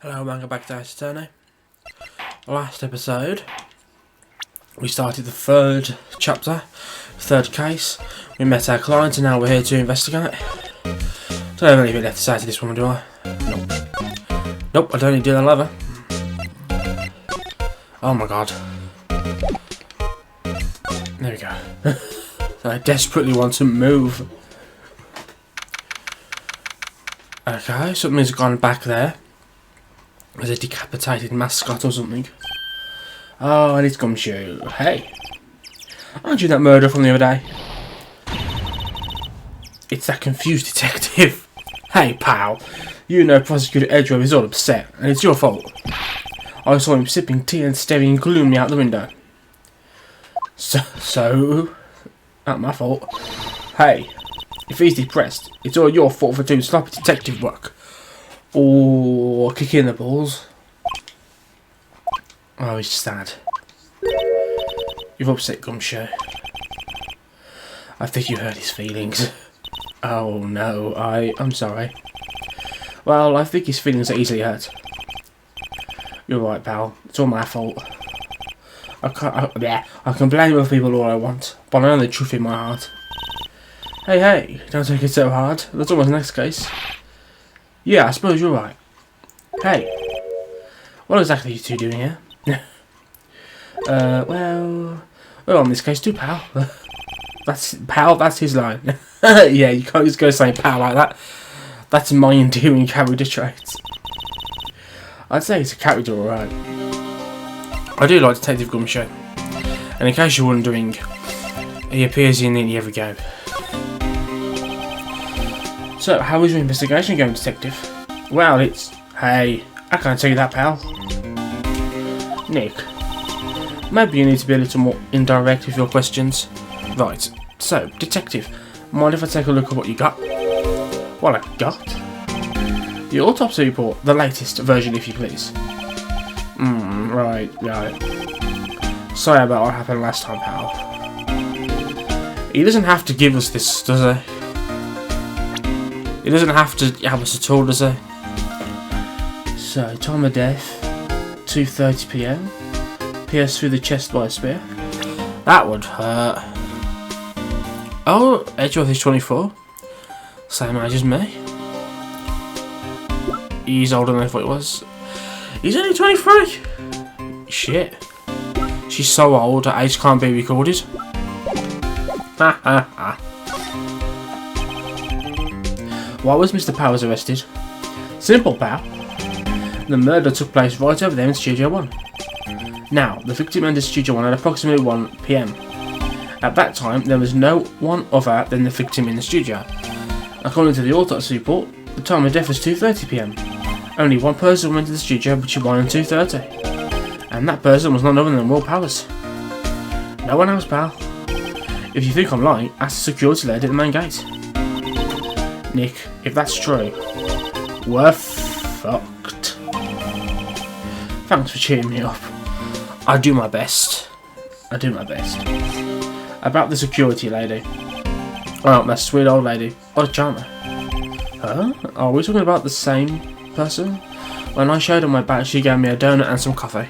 Hello, welcome back to Ice Attorney. Last episode, we started the third chapter, third case. We met our client and now we're here to investigate. Don't have anything left to say to this woman, do I? Nope. Nope, I don't need to do the leather. Oh my god. There we go. So I desperately want to move. Okay, something's gone back there. There's a decapitated mascot or something. Oh, and it's Gumshoe. Hey. Aren't you that murderer from the other day? It's that confused detective. Hey, pal. You know Prosecutor Edgeworth is all upset, and it's your fault. I saw him sipping tea and staring gloomily out the window. So? Not my fault. Hey. If he's depressed, it's all your fault for doing sloppy detective work. Or kicking the balls. Oh, he's sad. You've upset Gumshoe. I think you hurt his feelings. Oh no, I'm sorry. Well, I think his feelings are easily hurt. You're right, pal. It's all my fault. I can blame other people all I want, but I know the truth in my heart. Hey, don't take it so hard. That's almost the next case. Yeah, I suppose you're right. Hey, what exactly are you two doing here? Well, we're on this case too, pal. That's his line. Yeah, you can't just go saying pal like that. That's my endearing character traits. I'd say it's a character, alright. I do like Detective Gumshoe. And in case you're wondering, he appears in nearly every game. So, how is your investigation going, Detective? Well, Hey, I can't tell you that, pal. Nick, maybe you need to be a little more indirect with your questions. Right, so, Detective, mind if I take a look at what you got? What I got? The autopsy report, the latest version, if you please. Right. Sorry about what happened last time, pal. He doesn't have to give us this, does he? He doesn't have to have us at all, does he? So, time of death, 2:30 PM. Pierced through the chest by a spear. That would hurt. Oh, Edgeworth is 24. Same age as me. He's older than I thought he was. He's only 23! Shit. She's so old, her age can't be recorded. Ha ha ha. Why was Mr. Powers arrested? Simple, pal. The murder took place right over there in Studio 1. Now, the victim entered Studio 1 at approximately 1 PM. At that time, there was no one other than the victim in the studio. According to the autopsy report, the time of death was 2:30 PM. Only one person went to the studio between 1 and 2:30. And that person was none other than Will Powers. No one else, pal. If you think I'm lying, ask the security lady at the main gate. Nick, if that's true, we're fucked. Thanks for cheering me up. I do my best. About the security lady. Oh, that sweet old lady. What a charmer. Huh? Are we talking about the same person? When I showed her my badge, she gave me a donut and some coffee.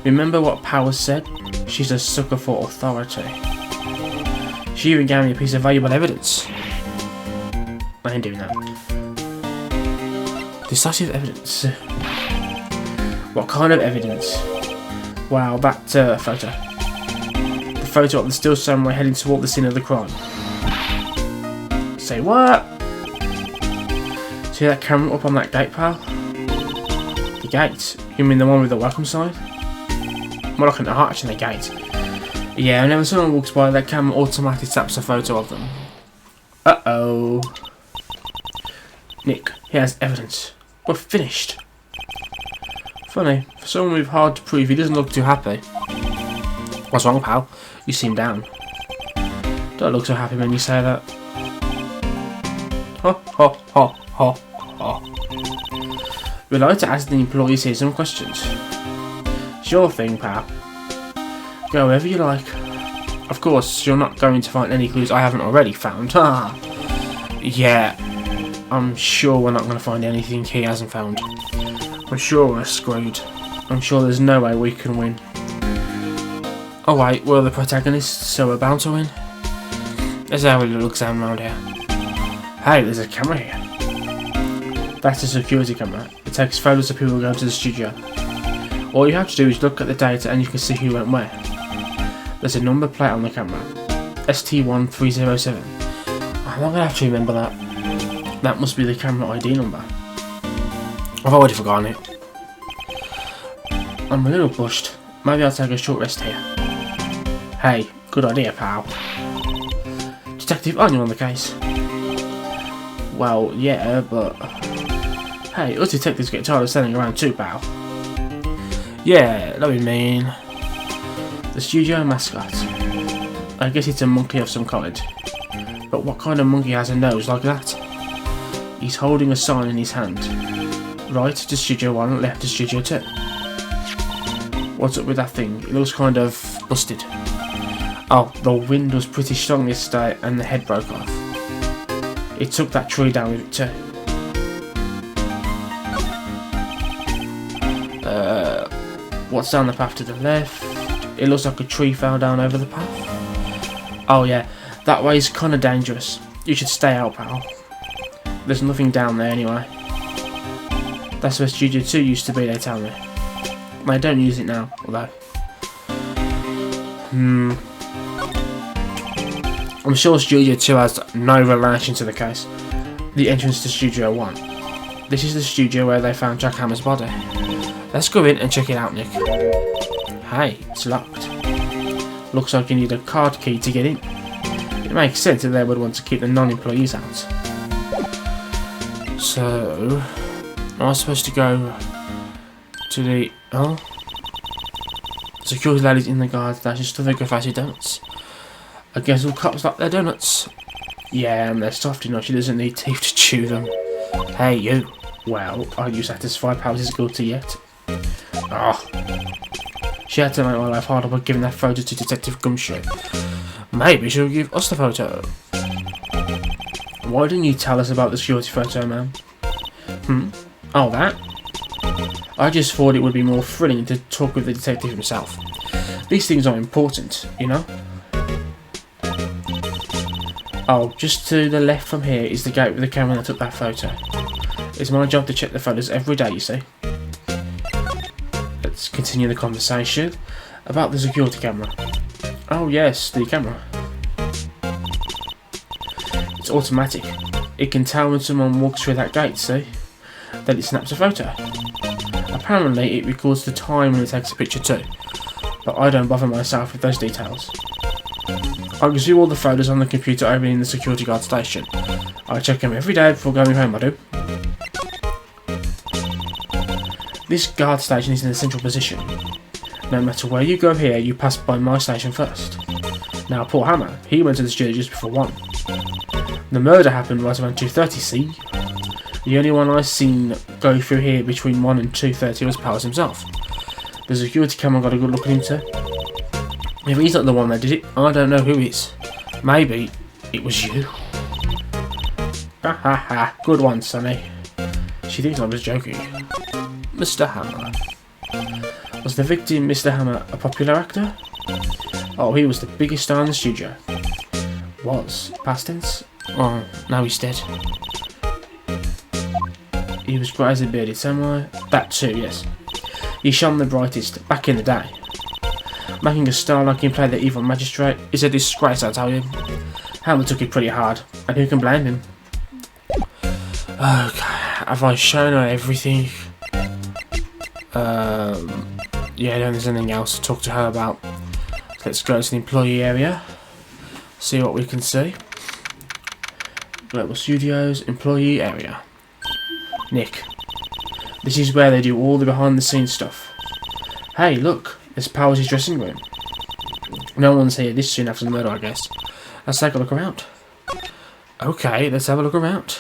Remember what Powers said? She's a sucker for authority. She even gave me a piece of valuable evidence. I ain't doing that. Decisive evidence. What kind of evidence? Wow, that photo. The photo of the still samurai heading toward the scene of the crime. Say what? See that camera up on that gate, pal? The gate? You mean the one with the welcome sign? More like an arch in the gate. Yeah, whenever someone walks by, that camera automatically snaps a photo of them. Uh-oh. Nick, here's evidence. We're finished. Funny, for someone with hard to prove, he doesn't look too happy. What's wrong, pal? You seem down. Don't look so happy when you say that. Ho, ho, ho, ho, ho. We'd like to ask the employees here some questions. Sure thing, pal. Go wherever you like. Of course, you're not going to find any clues I haven't already found. Yeah. I'm sure we're not going to find anything he hasn't found. I'm sure we're screwed. I'm sure there's no way we can win. Oh wait, we're the protagonists, so we're bound to win. Let's have a little exam around here. Hey, there's a camera here. That's a security camera. It takes photos of people going to the studio. All you have to do is look at the data and you can see who went where. There's a number plate on the camera. ST1307. I'm not going to have to remember that. That must be the camera ID number. I've already forgotten it. I'm a little bushed. Maybe I'll take a short rest here. Hey, good idea, pal. Detective, aren't you on the case? Well, yeah, but... Hey, us detectives get tired of standing around too, pal. Yeah, that'd be mean. The studio mascot. I guess it's a monkey of some kind. But what kind of monkey has a nose like that? He's holding a sign in his hand. Right to Studio 1, left to Studio 2. What's up with that thing? It looks kind of busted. Oh, the wind was pretty strong yesterday and the head broke off. It took that tree down with it too. What's down the path to the left? It looks like a tree fell down over the path. Oh yeah, that way's kinda dangerous. You should stay out, pal. There's nothing down there anyway. That's where Studio 2 used to be, they tell me. They don't use it now, although. I'm sure Studio 2 has no relation to the case. The entrance to Studio 1. This is the studio where they found Jack Hammer's body. Let's go in and check it out, Nick. Hey, it's locked. Looks like you need a card key to get in. It makes sense that they would want to keep the non-employees out. So, am I supposed to go to the... Oh? Security ladies in the guard station stuffing her face with donuts. I guess all cops like their donuts. Yeah, and they're soft enough she doesn't need teeth to chew them. Hey, you. Well, are you satisfied Powers is guilty yet? Oh. She had to make my life harder by giving that photo to Detective Gumshoe. Maybe she'll give us the photo. Why didn't you tell us about the security photo, man? Oh, that? I just thought it would be more thrilling to talk with the detective himself. These things are important, you know? Oh, just to the left from here is the gate with the camera that took that photo. It's my job to check the photos every day, you see. Let's continue the conversation about the security camera. Oh yes, the camera. It's automatic. It can tell when someone walks through that gate, see? Then it snaps a photo. Apparently it records the time when it takes a picture too, but I don't bother myself with those details. I can see all the photos on the computer over in the security guard station. I check them every day before going home, I do. This guard station is in a central position. No matter where you go here, you pass by my station first. Now poor Hammer, he went to the studio just before 1. The murder happened right around 2:30, see? The only one I've seen go through here between 1 and 2:30 was Powers himself. The security camera got a good look at him too. If he's not the one that did it, I don't know who is. Maybe it was you. Ha ha ha, good one, Sonny. She thinks I was joking. Mr. Hammer. Was the victim, Mr. Hammer, a popular actor? Oh, he was the biggest star in the studio. Was. Past tense? Oh, now he's dead. He was grey as a bearded samurai. That too, yes. He shone the brightest, back in the day. Making a star like him play the evil magistrate is a disgrace, I tell you. Hammer took it pretty hard, and who can blame him? Okay, have I shown her everything? Yeah, I don't think there's anything else to talk to her about. Let's go to the employee area. See what we can see. Global Studios, employee area. Nick. This is where they do all the behind the scenes stuff. Hey, look, there's Powers' dressing room. No one's here this soon after the murder, I guess. Let's take a look around. Okay, let's have a look around.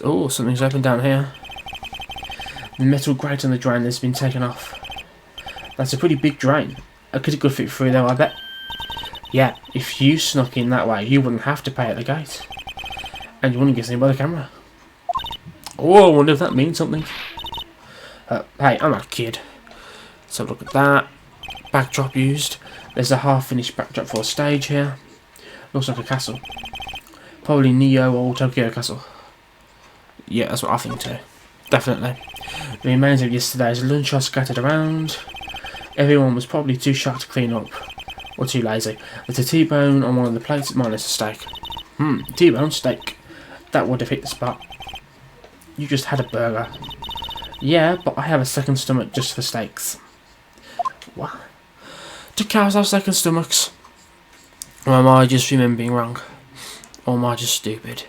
Oh, something's open down here. The metal grate on the drain has been taken off. That's a pretty big drain. I could fit through though, I bet. Yeah, if you snuck in that way, you wouldn't have to pay at the gate. And you wouldn't get seen by the camera. Oh, I wonder if that means something. Hey, I'm not a kid. So look at that. Backdrop used. There's a half-finished backdrop for a stage here. Looks like a castle. Probably Neo or Tokyo Castle. Yeah, that's what I think too. Definitely. The remains of yesterday's lunch are scattered around. Everyone was probably too shy to clean up. Or too lazy. There's a T-bone on one of the plates, minus a steak. T-bone steak. That would have hit the spot. You just had a burger. Yeah, but I have a second stomach just for steaks. What? Do cows have second stomachs? Or am I just remembering wrong? Or am I just stupid?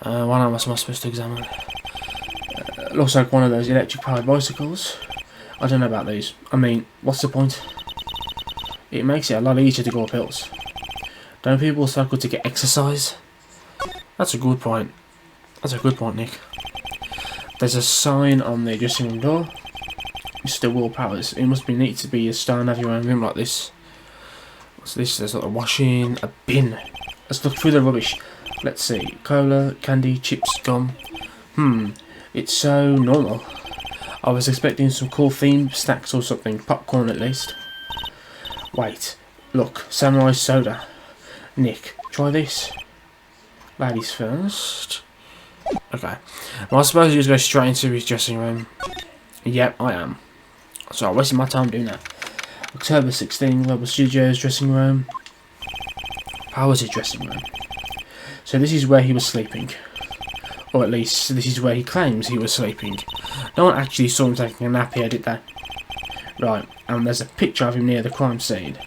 What else am I supposed to examine? Looks like one of those electric powered bicycles. I don't know about these. I mean, what's the point? It makes it a lot easier to go up hills. Don't people cycle to get exercise? That's a good point. That's a good point, Nick. There's a sign on the dressing room door. Mr. Will Powers. It must be neat to be a star and have your own room like this. What's this? There's a washing, a bin. Let's look through the rubbish. Let's see. Cola, candy, chips, gum. It's so normal. I was expecting some cool themed snacks or something. Popcorn at least. Wait. Look. Samurai soda. Nick, try this. Ladies first. Okay. Well, I suppose you just go straight into his dressing room. Yep, I am. So I'm wasting my time doing that. October 16, Global Studios dressing room. Powers' dressing room. So this is where he was sleeping. Or at least, this is where he claims he was sleeping. No one actually saw him taking a nap here, did they? Right, and there's a picture of him near the crime scene.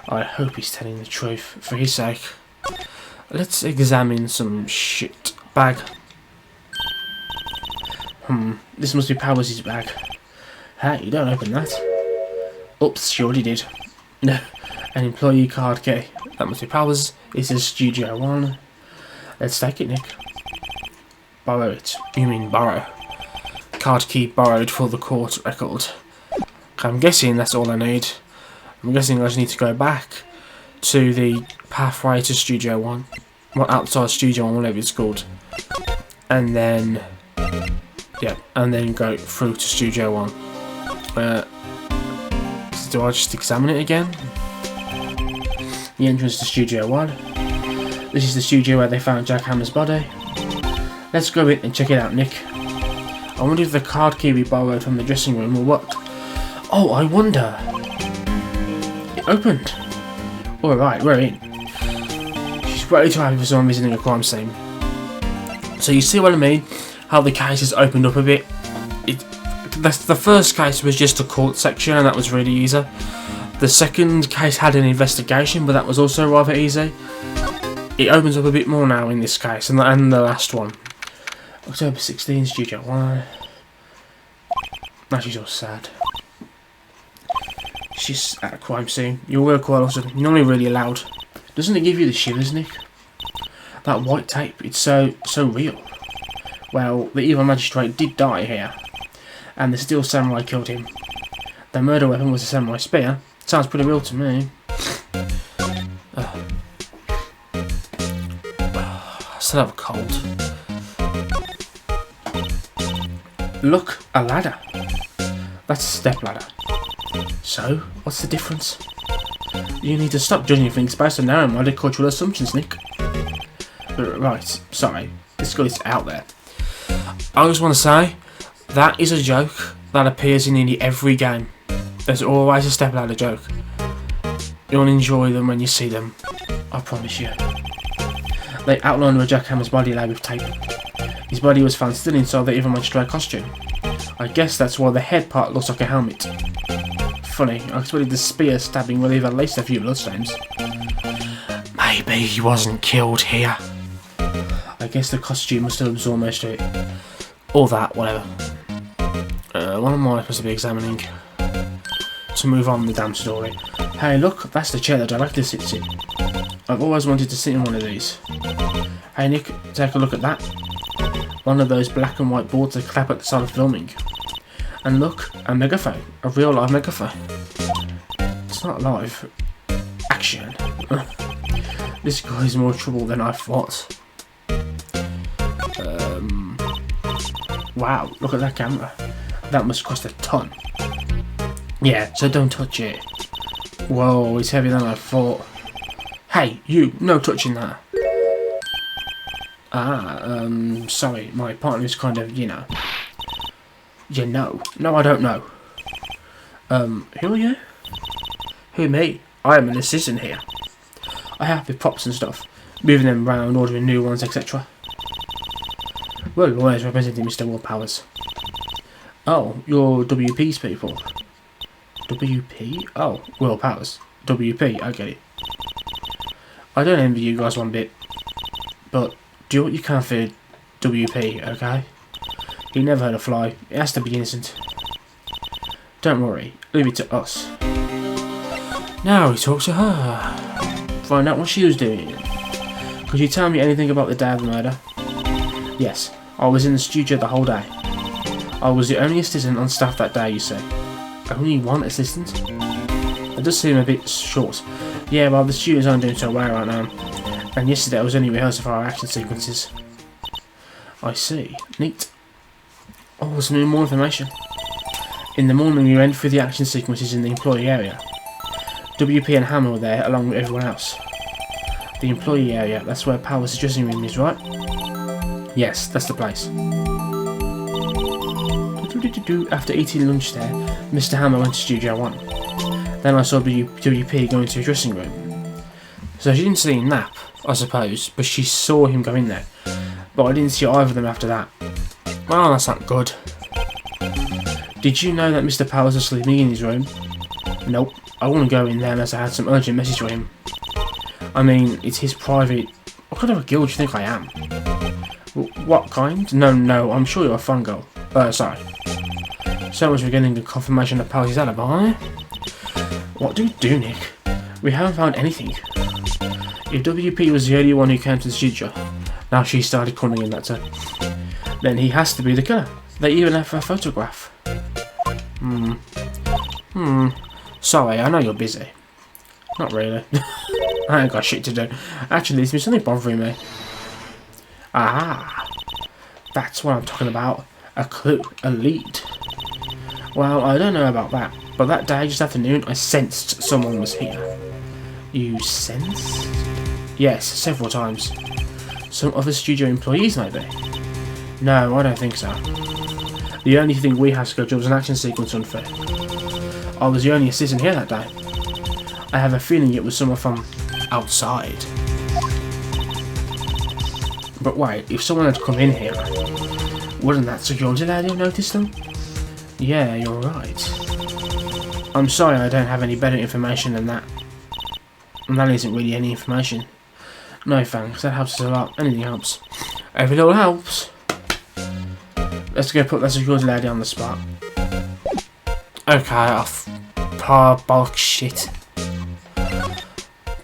I hope he's telling the truth, for his sake. Let's examine some shit. Bag. This must be Powers' bag. Hey, don't open that. Oops, she already did. No, an employee card key. That must be Powers. It says Studio 1. Let's take it, Nick. Borrow it. You mean borrow. Card key borrowed for the court record. I'm guessing that's all I need. I'm guessing I just need to go back to the pathway to Studio 1. Well, outside Studio 1, whatever it's called. And then... yeah, and then go through to Studio 1. Do I just examine it again? The entrance to Studio 1. This is the studio where they found Jack Hammer's body. Let's go in and check it out, Nick. I wonder if the card key we borrowed from the dressing room will work. Oh, I wonder. It opened. Alright, we're in. She's way too happy for someone visiting a crime scene. So you see what I mean? How the case has opened up a bit. The first case was just a court section and that was really easy. The second case had an investigation, but that was also rather easy. It opens up a bit more now in this case and the last one. October 16, Studio 1. Now she's all sad. She's at a crime scene. Your work quite often. You're not really loud. Doesn't it give you the shivers, Nick? That white tape, it's so real. Well, the evil magistrate did die here. And the steel samurai killed him. The murder weapon was a samurai spear. Sounds pretty real to me. I still have a cold. Look, a ladder. That's a step ladder. So, what's the difference? You need to stop judging things based on narrow minded cultural assumptions, Nick. Right, sorry. This guy's out there. I just want to say, that is a joke that appears in nearly every game. There's always a stepladder joke. You'll enjoy them when you see them. I promise you. They outlined where Jack Hammer's body lay with tape. His body was found still inside the evil magistrate costume. I guess that's why the head part looks like a helmet. Funny, I expected the spear stabbing would leave at least a few bloodstains. Maybe he wasn't killed here. I guess the costume must have absorbed most of it. Or that, whatever. What am I supposed to be examining? To move on the damn story. Hey look, that's the chair the director sits in. I've always wanted to sit in one of these. Hey Nick, take a look at that. One of those black and white boards that clap at the start of filming. And look, a megaphone. A real live megaphone. It's not live. Action. This guy is more trouble than I thought. Wow, look at that camera. That must cost a ton. Yeah, so don't touch it. Whoa, it's heavier than I thought. Hey, you, no touching that. Sorry, my partner's kind of, you know. You know. No, I don't know. Who are you? Who, me? I am an assistant here. I help with props and stuff, moving them around, ordering new ones, etc. Well, lawyers representing Mr. Will Powers. Oh, you're WP's people. WP? Oh, Will Powers. WP, I get it. I don't envy you guys one bit, but do what you can for WP, okay? He never hurt a fly. It has to be innocent. Don't worry, leave it to us. Now we talk to her. Find out what she was doing. Could you tell me anything about the day of the murder? Yes, I was in the studio the whole day. I was the only assistant on staff that day, you say. Only one assistant? That does seem a bit short. Yeah, well, the studios aren't doing so well right now. And yesterday I was only rehearsing for our action sequences. I see. Neat. Oh, some more information. In the morning we went through the action sequences in the employee area. WP and Hammer were there along with everyone else. The employee area, that's where Powers' dressing room is, right? Yes, that's the place. After eating lunch there, Mr. Hammer went to Studio 1. Then I saw WP go into his dressing room. So she didn't see him nap, I suppose, but she saw him go in there. But I didn't see either of them after that. Well, that's not good. Did you know that Mr. Powers was sleeping in his room? Nope. I wouldn't go in there unless I had some urgent message for him. I mean, it's his private... What kind of a girl do you think I am? What kind? No, I'm sure you're a fun girl. Sorry. So much for getting the confirmation of Powers' alibi. What do we do, Nick? We haven't found anything. If WP was the only one who came to the studio, now she started calling him that too, then he has to be the killer. They even have a photograph. Sorry, I know you're busy. Not really. I ain't got shit to do. Actually, there's been something bothering me. Ah, that's what I'm talking about. A clue, a lead. Well, I don't know about that, but that day, just afternoon, I sensed someone was here. You sensed? Yes, several times. Some other studio employees, maybe? No, I don't think so. The only thing we have scheduled was an action sequence unfair. I was the only assistant here that day. I have a feeling it was someone from outside. But wait, if someone had come in here, wouldn't that security lady have noticed them? Yeah, you're right. I'm sorry I don't have any better information than that. And that isn't really any information. No thanks, that helps us a lot. Anything helps. Every little helps. Let's go put that security lady on the spot. Okay, off. Bollock shit.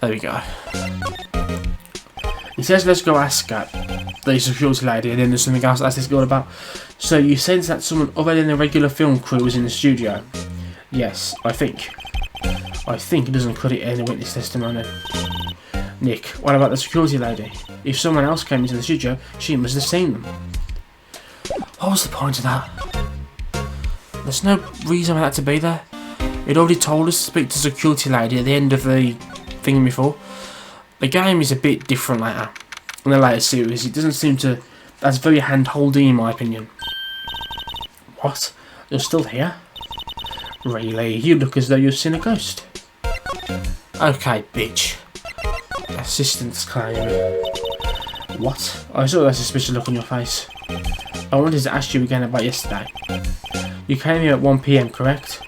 There we go. He says let's go ask her, the security lady, and then there's something else to ask this girl about. So you sense that someone other than the regular film crew was in the studio? Yes, I think. I think it doesn't cut it in the witness testimony. Nick, what about the security lady? If someone else came into the studio, she must have seen them. What was the point of that? There's no reason for that to be there. It already told us to speak to the security lady at the end of the thing before. The game is a bit different later. In the later series, it doesn't seem to... That's very hand-holding in my opinion. What? You're still here? Really? You look as though you've seen a ghost. Okay, bitch. Assistant's claim. What? I saw that suspicious look on your face. I wanted to ask you again about yesterday. You came here at 1 PM, correct?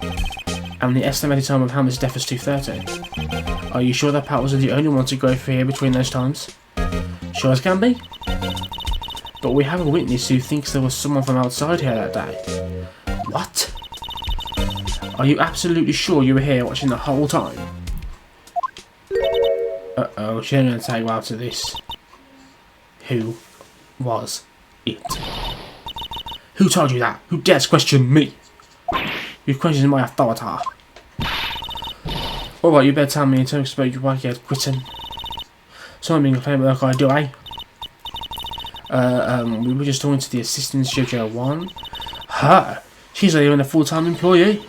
And the estimated time of Hammer's death was 2:30. Are you sure that Pat was the only one to go through here between those times? Sure as can be. But we have a witness who thinks there was someone from outside here that day. What? Are you absolutely sure you were here watching the whole time? Uh-oh, she's going to take well to this. Who was it? Who told you that? Who dares question me? You question my authority. Alright, you better tell me in terms of your wacky head quitting. Someone being a famous like I do, eh? We were just talking to the assistant JoJo 1. Her? She's not even a full-time employee.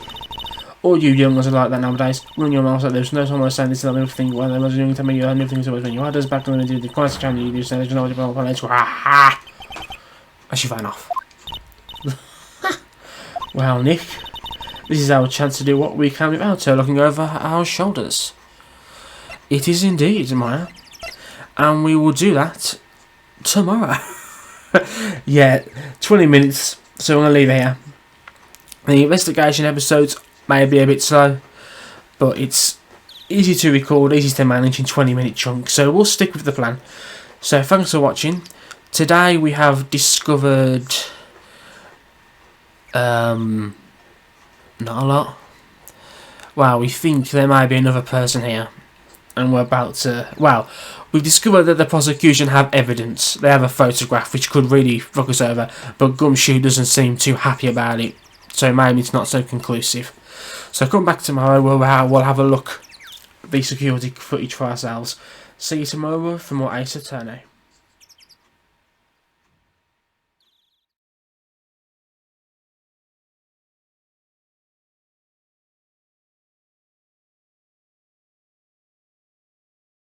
All you youngers are like that nowadays. Run your mouths like there's no time I was saying this and everything. Well, there was young to me, you had nothing to do when you had us back when we did the Christ channel, you do say, you know what you're going to ha ha! And she ran off. Well, Nick, this is our chance to do what we can without her looking over our shoulders. It is indeed, Maya. And we will do that tomorrow. Yeah, 20 minutes, so I'm going to leave it here. The investigation episodes may be a bit slow, but it's easy to record, easy to manage in 20-minute chunks, so we'll stick with the plan. So thanks for watching. Today we have discovered not a lot. Well, we think there might be another person here, and we're about to, well, we've discovered that the prosecution have evidence. They have a photograph which could really fuck us over, but Gumshoe doesn't seem too happy about it, so maybe it's not so conclusive. So come back tomorrow, we'll have a look at the security footage for ourselves. See you tomorrow for more Ace Attorney.